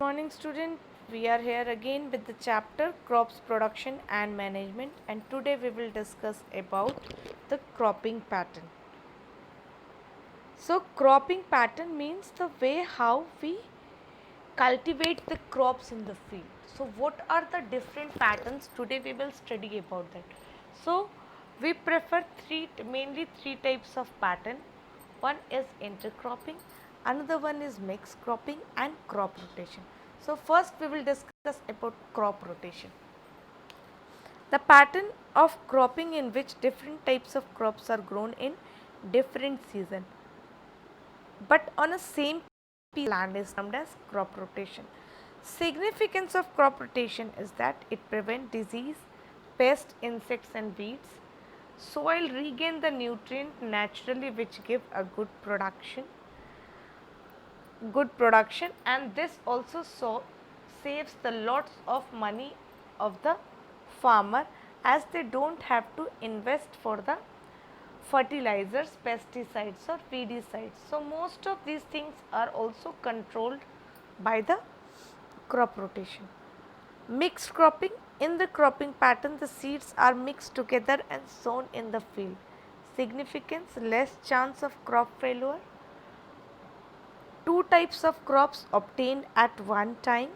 Morning student, we are here again with the chapter crops production and management, and today we will discuss about the cropping pattern. So cropping pattern means the way how we cultivate the crops in the field. So what are the different patterns? Today we will study about that. So we prefer mainly three types of pattern. One is intercropping, another one is mixed cropping and crop rotation. So first we will discuss about crop rotation. The pattern of cropping in which different types of crops are grown in different season but on a same piece of land is termed as crop rotation. Significance of crop rotation is that it prevents disease, pests, insects and weeds. Soil regain the nutrient naturally which give a good production, and this also saves the lots of money of the farmer as they don't have to invest for the fertilizers, pesticides or weedicides. So most of these things are also controlled by the crop rotation. Mixed cropping. In the cropping pattern, the seeds are mixed together and sown in the field. Significance: less chance of crop failure. Two types of crops obtained at one time.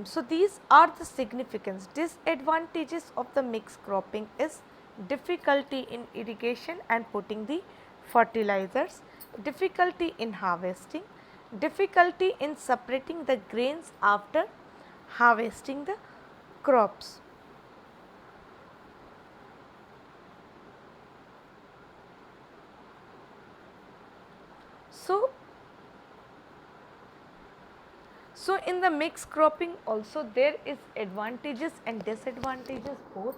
So these are the significance. Disadvantages of the mixed cropping is difficulty in irrigation and putting the fertilizers, difficulty in harvesting, difficulty in separating the grains after harvesting the crops. So So in the mixed cropping also there is advantages and disadvantages both,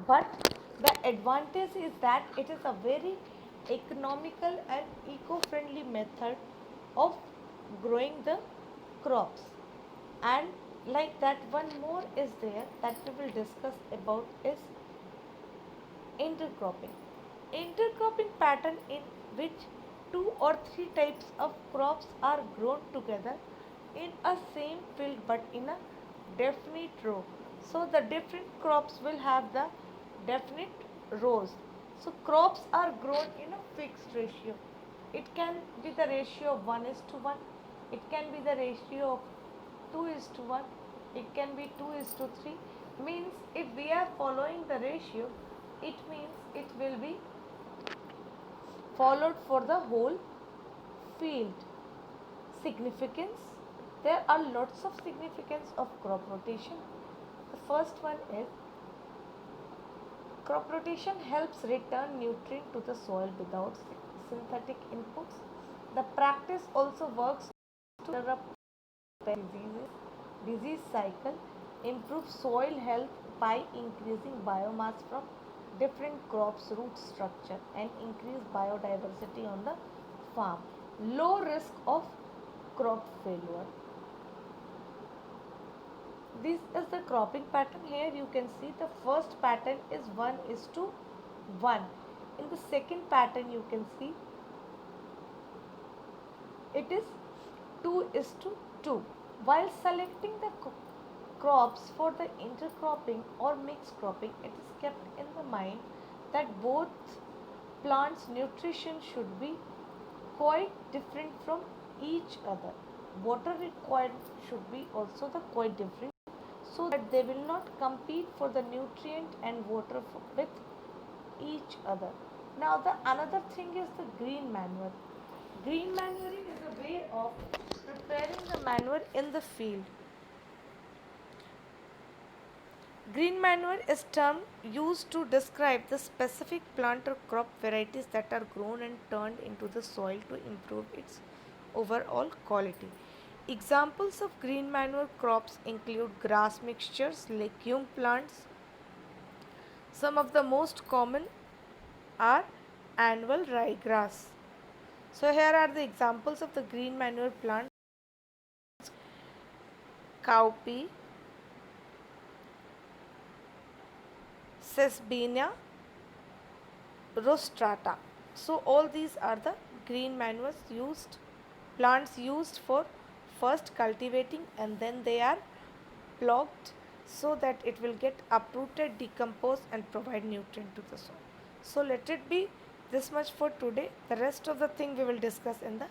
but the advantage is that it is a very economical and eco-friendly method of growing the crops. And like that, one more is there that we will discuss about is intercropping. Intercropping pattern in which two or three types of crops are grown together in a same field but in a definite row. So the different crops will have the definite rows. So crops are grown in a fixed ratio. It can be the ratio of 1 is to 1. It can be the ratio of 2 is to 1. It can be 2 is to 3. Means if we are following the ratio, it means it will be followed for the whole field. Significance: there are lots of significance of crop rotation. The first one is crop rotation helps return nutrient to the soil without synthetic inputs. The practice also works to interrupt disease cycle, improve soil health by increasing biomass from different crops root structure and increase biodiversity on the farm. Low risk of crop failure. This is the cropping pattern. Here you can see the first pattern is 1 is to 1. In the second pattern you can see it is 2 is to 2. While selecting the crops for the intercropping or mixed cropping, it is kept in the mind that both plants' nutrition should be quite different from each other. Water required should be also the quite different so that they will not compete for the nutrient and water with each other. Now the another thing is the green manure. Green manuring is a way of preparing the manure in the field. Green manure is term used to describe the specific plant or crop varieties that are grown and turned into the soil to improve its overall quality. Examples of green manure crops include grass mixtures, legume plants. Some of the most common are annual ryegrass. So here are the examples of the green manure plants: cowpea, sesbania, rostrata. So all these are the green manures used, plants used for first cultivating and then they are blocked so that it will get uprooted, decompose and provide nutrient to the soil. So let it be this much for today. The rest of the thing we will discuss in the